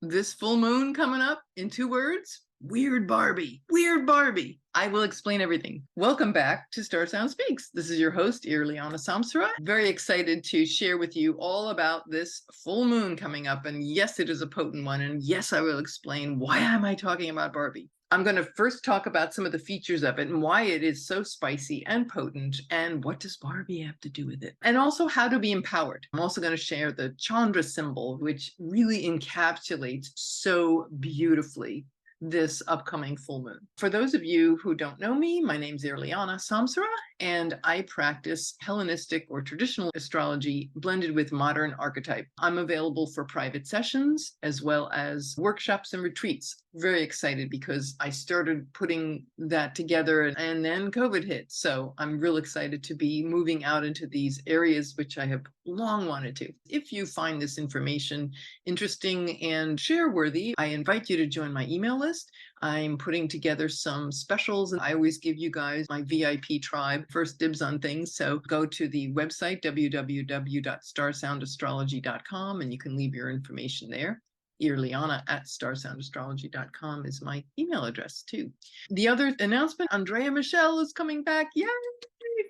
This full moon coming up in 2 words, Weird Barbie. Weird Barbie. I will explain everything. Welcome back to StarSound Speaks. This is your host, Irlianna Samsara. Very excited to share with you all about this full moon coming up. And yes, it is a potent one. And yes, I will explain why am I talking about Barbie. I'm going to first talk about some of the features of it and why it is so spicy and potent, and what does Barbie have to do with it, and also how to be empowered. I'm also going to share the Chandra symbol, which really encapsulates so beautifully this upcoming full moon. For those of you who don't know me, my name's Irlianna Samsara, and I practice Hellenistic or traditional astrology blended with modern archetype. I'm available for private sessions as well as workshops and retreats. Very excited because I started putting that together and then COVID hit. So I'm real excited to be moving out into these areas, which I have long wanted to. If you find this information interesting and share worthy, I invite you to join my email list. I'm putting together some specials, and I always give you guys my VIP tribe first dibs on things. So go to the website, www.starsoundastrology.com, and you can leave your information there. Irlianna@starsoundastrology.com is my email address too. The other announcement, Andrea Michelle is coming back. Yay!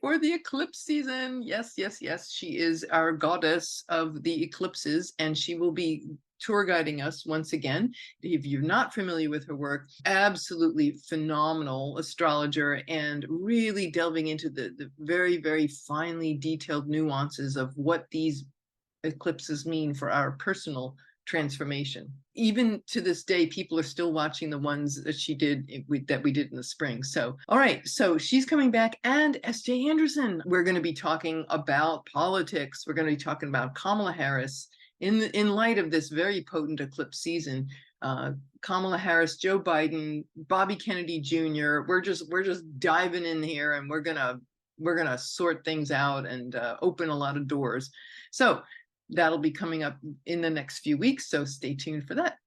For the eclipse season. Yes, yes, yes. She is our goddess of the eclipses, and she will be tour guiding us once again. If you're not familiar with her work, absolutely phenomenal astrologer, and really delving into the very, very finely detailed nuances of what these eclipses mean for our personal transformation. Even to this day, people are still watching the ones that she did, that we did in the spring. So, all right, so she's coming back, and S.J. Anderson. We're going to be talking about politics. We're going to be talking about Kamala Harris in light of this very potent eclipse season. Kamala Harris, Joe Biden, Bobby Kennedy Jr. We're just diving in here, and we're gonna sort things out and open a lot of doors. So that'll be coming up in the next few weeks, so stay tuned for that.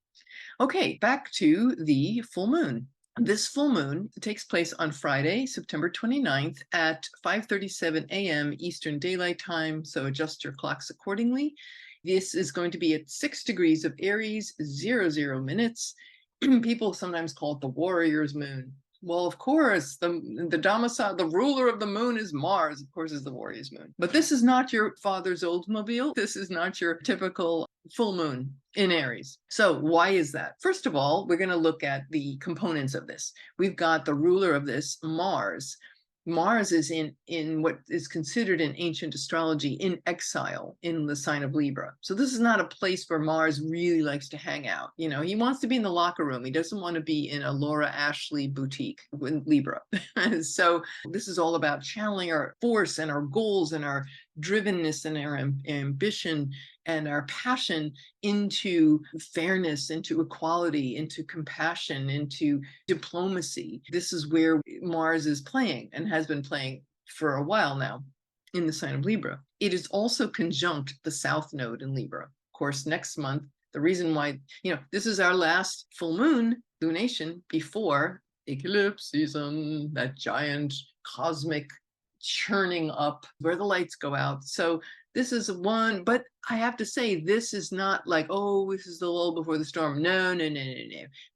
Okay, back to the full moon. This full moon takes place on Friday, September 29th at 5:37 a.m. Eastern Daylight Time, so adjust your clocks accordingly. This is going to be at 6 degrees of Aries, 00 minutes. People sometimes call it the warrior's moon. Well, of course, the domicile, the ruler of the moon is Mars, of course, is the warrior's moon. But this is not your father's Oldsmobile. This is not your typical full moon in Aries. So why is that? First of all, we're going to look at the components of this. We've got the ruler of this, Mars. Mars is in what is considered in ancient astrology in exile in the sign of Libra. So this is not a place where Mars really likes to hang out. You know, he wants to be in the locker room. He doesn't want to be in a Laura Ashley boutique with Libra. So this is all about channeling our force and our goals and our drivenness and our ambition and our passion into fairness, into equality, into compassion, into diplomacy. This is where Mars is playing and has been playing for a while now in the sign of Libra. It is also conjunct the South Node in Libra. Of course, next month, the reason why, this is our last full moon lunation before eclipse season, that giant cosmic churning up where the lights go out. So this is one, but I have to say, this is not like, oh, this is the lull before the storm. No.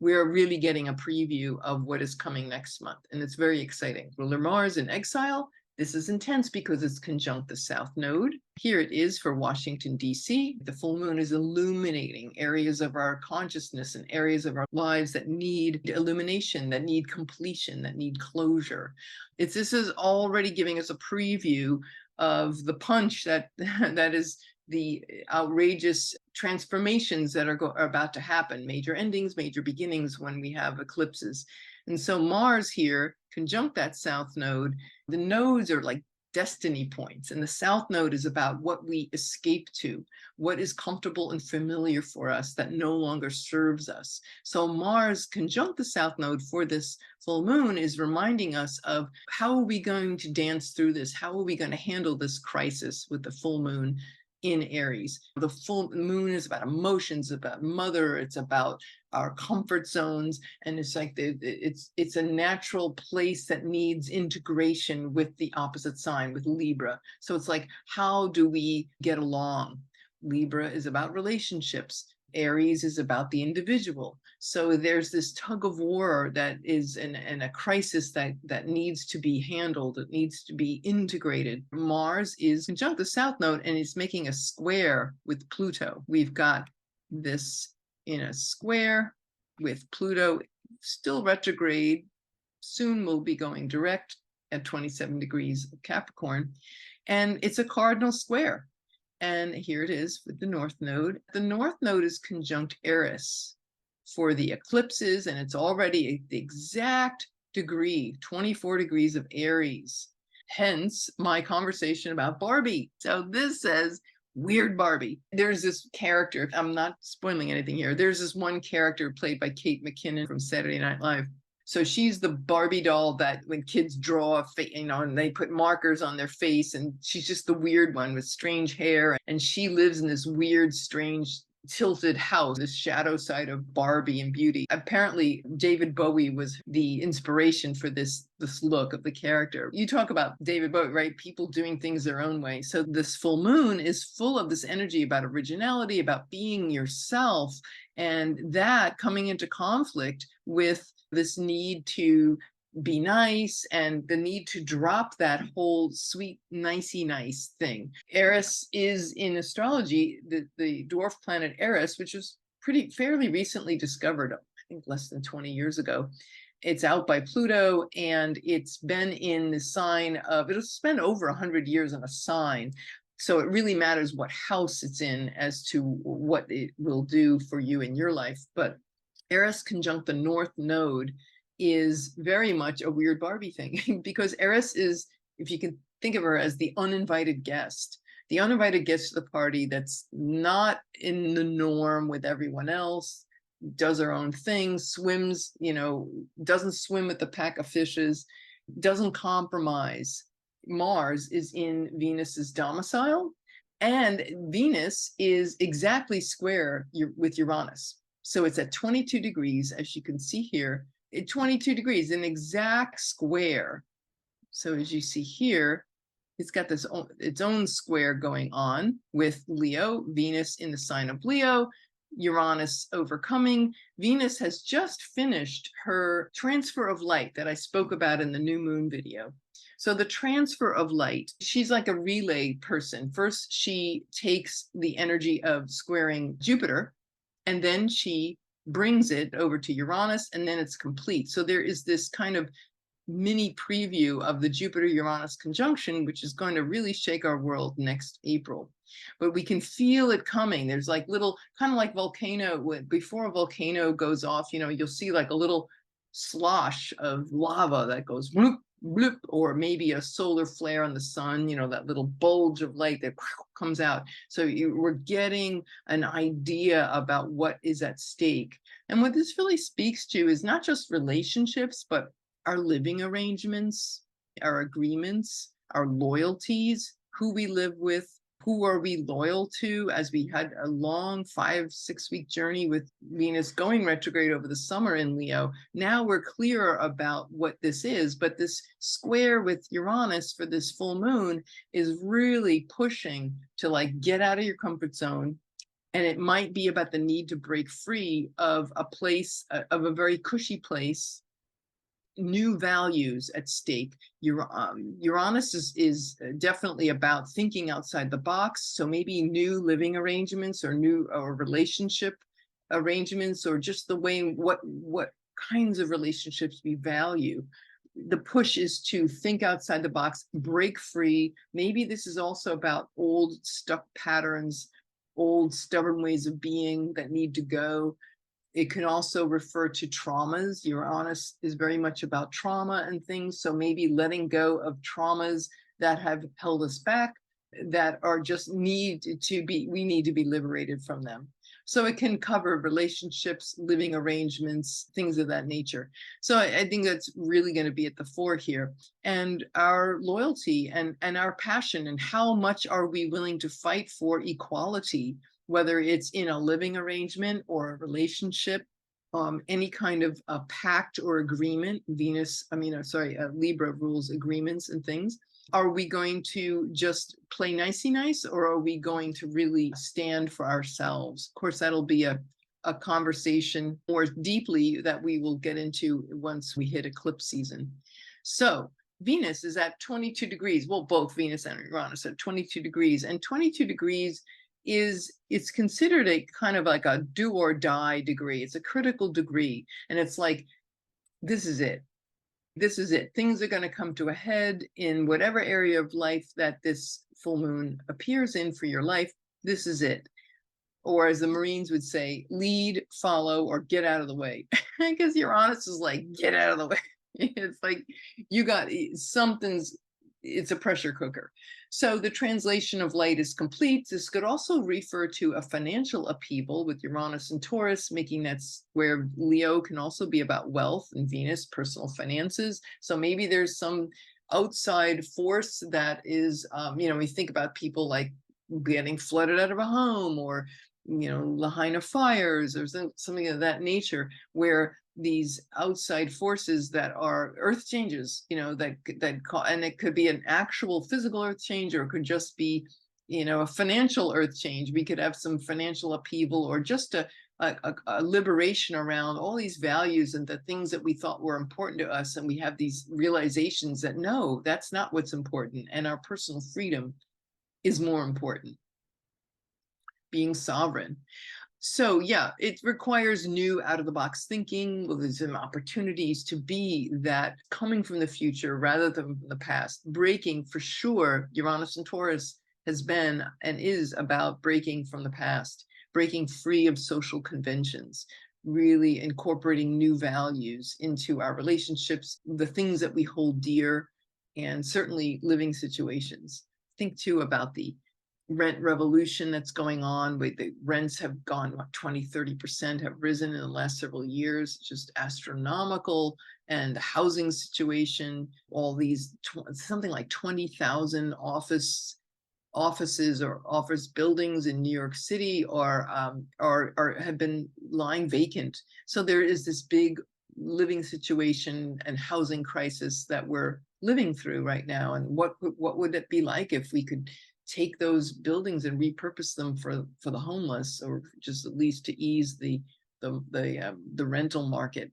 We're really getting a preview of what is coming next month, and it's very exciting. Ruler Mars in exile. This is intense because it's conjunct the South Node. Here it is for Washington, D.C. The full moon is illuminating areas of our consciousness and areas of our lives that need illumination, that need completion, that need closure. This is already giving us a preview of the punch that is the outrageous transformations that are about to happen, major endings, major beginnings when we have eclipses. And so Mars here, conjunct that South Node. The nodes are like destiny points, and the South Node is about what we escape to, what is comfortable and familiar for us that no longer serves us. So Mars conjunct the South Node for this full moon is reminding us of how are we going to dance through this? How are we going to handle this crisis with the full moon in Aries? The full moon is about emotions, about mother, it's about our comfort zones, and it's like it's a natural place that needs integration with the opposite sign, with Libra. So it's like, how do we get along? Libra is about relationships. Aries is about the individual. So there's this tug of war that is in a crisis that needs to be handled. It needs to be integrated. Mars is conjunct the South Node, and it's making a square with Pluto. We've got this in a square with Pluto still retrograde. Soon will be going direct at 27 degrees of Capricorn. And it's a cardinal square. And here it is with the North Node. The North Node is conjunct Eris for the eclipses, and it's already the exact degree, 24 degrees of Aries. Hence my conversation about Barbie. So this says Weird Barbie. There's this character, I'm not spoiling anything here. There's this one character played by Kate McKinnon from Saturday Night Live. So she's the Barbie doll that when kids draw, and they put markers on their face, and she's just the weird one with strange hair. And she lives in this weird, strange, tilted house, this shadow side of Barbie and beauty. Apparently, David Bowie was the inspiration for this look of the character. You talk about David Bowie, right? People doing things their own way. So this full moon is full of this energy about originality, about being yourself, and that coming into conflict with this need to be nice and the need to drop that whole sweet, nicey nice thing. Eris is in astrology, the dwarf planet Eris, which was fairly recently discovered, I think less than 20 years ago. It's out by Pluto, and it's been in the sign of, it'll spend over 100 years in a sign. So it really matters what house it's in as to what it will do for you in your life. But Eris conjunct the North Node is very much a Weird Barbie thing because Eris is, if you can think of her as the uninvited guest to the party that's not in the norm with everyone else, does her own thing, swims, doesn't swim with the pack of fishes, doesn't compromise. Mars is in Venus's domicile, and Venus is exactly square with Uranus. So it's at 22 degrees, as you can see here, at 22 degrees, an exact square. So as you see here, it's got its own square going on with Leo, Venus in the sign of Leo, Uranus overcoming. Venus has just finished her transfer of light that I spoke about in the new moon video. So the transfer of light, she's like a relay person. First, she takes the energy of squaring Jupiter, and then she brings it over to Uranus, and then it's complete. So there is this kind of mini preview of the Jupiter-Uranus conjunction, which is going to really shake our world next April. But we can feel it coming. There's like little, kind of like volcano, before a volcano goes off, you'll see like a little slosh of lava that goes bloop, bloop, or maybe a solar flare on the sun, that little bulge of light that comes out. So we're getting an idea about what is at stake. And what this really speaks to is not just relationships, but our living arrangements, our agreements, our loyalties, who we live with, who are we loyal to, as we had a long 5-6 week journey with Venus going retrograde over the summer in Leo. Now we're clearer about what this is, but this square with Uranus for this full moon is really pushing to get out of your comfort zone. And it might be about the need to break free of a place, of a very cushy place, new values at stake. Uranus is definitely about thinking outside the box. So maybe new living arrangements or relationship arrangements, or just the way what kinds of relationships we value. The push is to think outside the box, break free. Maybe this is also about old stuck patterns, old stubborn ways of being that need to go. It can also refer to traumas. Uranus is very much about trauma and things. So maybe letting go of traumas that have held us back, that are just we need to be liberated from them. So it can cover relationships, living arrangements, things of that nature. So I think that's really going to be at the fore here. And our loyalty and our passion, and how much are we willing to fight for equality, whether it's in a living arrangement or a relationship, any kind of a pact or agreement. Libra rules agreements and things. Are we going to just play nicey nice, or are we going to really stand for ourselves? Of course, that'll be a conversation more deeply that we will get into once we hit eclipse season. So Venus is at 22 degrees. Well, both Venus and Uranus at 22 degrees, and 22 degrees it's considered a kind of like a do or die degree. It's a critical degree, and it's like, this is it. This is it. Things are going to come to a head in whatever area of life that this full moon appears in for your life. This is it. Or as the Marines would say, lead, follow, or get out of the way. Because Uranus is like, get out of the way. It's like, you got something's, it's a pressure cooker. So the translation of light is complete. This could also refer to a financial upheaval with Uranus and Taurus, making that where Leo can also be about wealth, and Venus, personal finances. So maybe there's some outside force that is, we think about people like getting flooded out of a home, or Lahaina fires, or something of that nature, where these outside forces that are earth changes, and it could be an actual physical earth change, or it could just be, a financial earth change. We could have some financial upheaval, or just a liberation around all these values and the things that we thought were important to us. And we have these realizations that no, that's not what's important. And our personal freedom is more important. Being sovereign. So yeah, it requires new out-of-the-box thinking. Well, there's some opportunities to be that coming from the future rather than from the past. Breaking, for sure, Uranus and Taurus has been and is about breaking from the past, breaking free of social conventions, really incorporating new values into our relationships, the things that we hold dear, and certainly living situations. Think too about the rent revolution that's going on, where the rents have gone, 20-30% have risen in the last several years, just astronomical. And the housing situation, all these something like 20,000 offices or office buildings in New York City are have been lying vacant. So there is this big living situation and housing crisis that we're living through right now. And what would it be like if we could take those buildings and repurpose them for the homeless, or just at least to ease the rental market?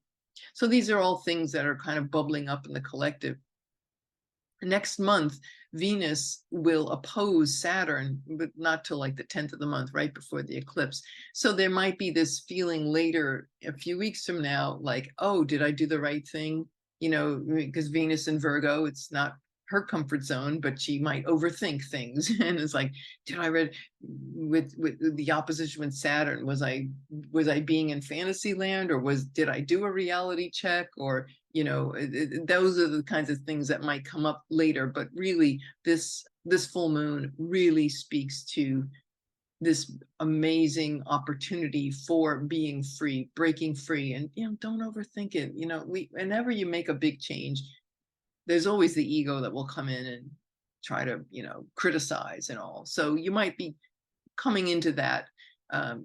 So these are all things that are kind of bubbling up in the collective. Next month, Venus will oppose Saturn, but not till like the 10th of the month, right before the eclipse. So there might be this feeling later, a few weeks from now, like, oh, did I do the right thing? Because Venus in Virgo, it's not her comfort zone, but she might overthink things. And it's like, did I read with the opposition with Saturn, was I being in fantasy land, or did I do a reality check? Or those are the kinds of things that might come up later. But really, this full moon really speaks to this amazing opportunity for being free, breaking free. And don't overthink it. Whenever you make a big change, there's always the ego that will come in and try to, criticize and all. So you might be coming into that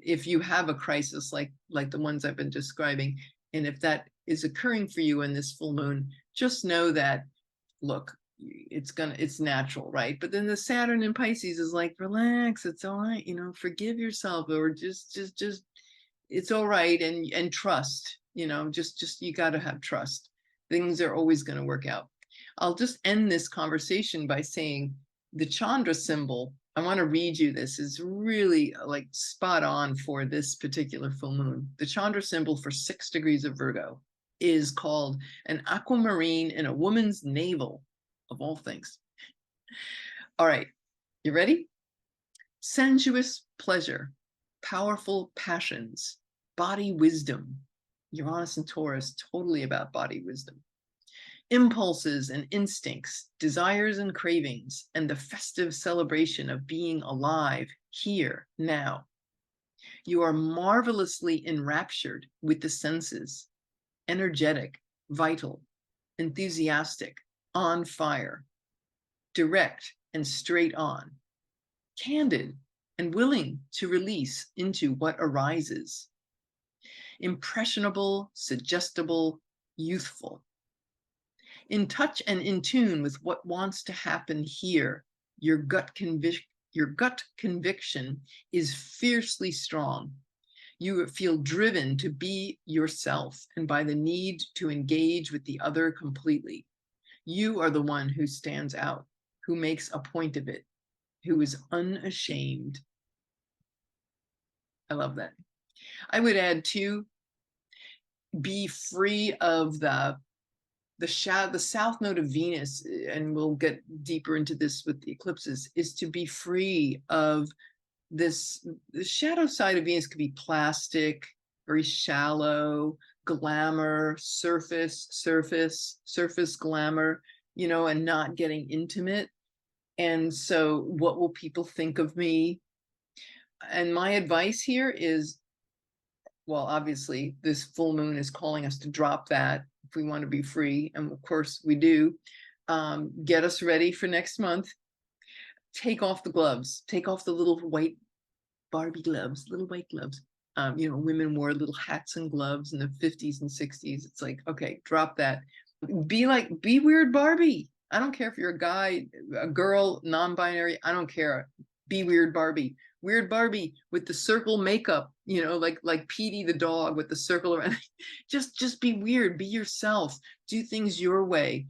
if you have a crisis like the ones I've been describing. And if that is occurring for you in this full moon, just know that, look, it's natural, right? But then the Saturn in Pisces is like, relax, it's all right, forgive yourself, or just it's all right, and trust, just you got to have trust. Things are always going to work out. I'll just end this conversation by saying the Chandra symbol, I want to read you this, is really like spot on for this particular full moon. The Chandra symbol for 6 degrees of Virgo is called an aquamarine in a woman's navel, of all things. All right, you ready? Sensuous pleasure, powerful passions, body wisdom. Uranus and Taurus, totally about body wisdom. Impulses and instincts, desires and cravings, and the festive celebration of being alive here, now. You are marvelously enraptured with the senses, energetic, vital, enthusiastic, on fire, direct and straight on, candid and willing to release into what arises, impressionable, suggestible, youthful. In touch and in tune with what wants to happen here. Your gut conviction is fiercely strong. You feel driven to be yourself and by the need to engage with the other completely. You are the one who stands out, who makes a point of it, who is unashamed. I love that. I would add too, be free of the south node of Venus, and we'll get deeper into this with the eclipses, is to be free of this. The shadow side of Venus could be plastic, very shallow, glamour, surface glamour, and not getting intimate. And so what will people think of me? And my advice here is, well, obviously this full moon is calling us to drop that if we want to be free. And of course we do. Get us ready for next month. Take off the gloves, take off the little white Barbie gloves, little white gloves. Women wore little hats and gloves in the 50s and 60s. It's like, okay, drop that. Be Weird Barbie. I don't care if you're a guy, a girl, non-binary. I don't care. Be Weird Barbie. Weird Barbie with the circle makeup, like Petey the dog with the circle around. Just be weird. Be yourself. Do things your way.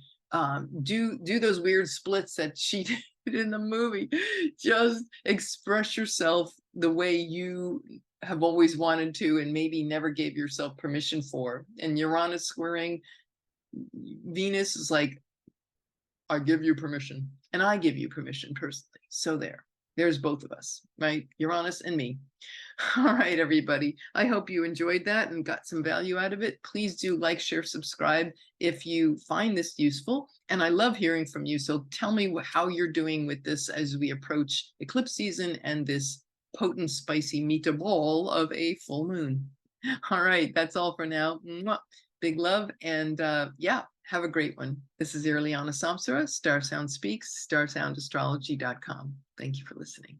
Do those weird splits that she did in the movie. Just express yourself the way you have always wanted to and maybe never gave yourself permission for. And Uranus squaring Venus is like, I give you permission, and I give you permission personally. So there's both of us, right? Uranus and me. All right, everybody. I hope you enjoyed that and got some value out of it. Please do like, share, subscribe if you find this useful. And I love hearing from you. So tell me how you're doing with this as we approach eclipse season and this potent, spicy meatball of a full moon. All right, that's all for now. Mwah. Big love. And yeah, have a great one. This is Irlianna Samsara, StarSound Speaks, StarSoundastrology.com. Thank you for listening.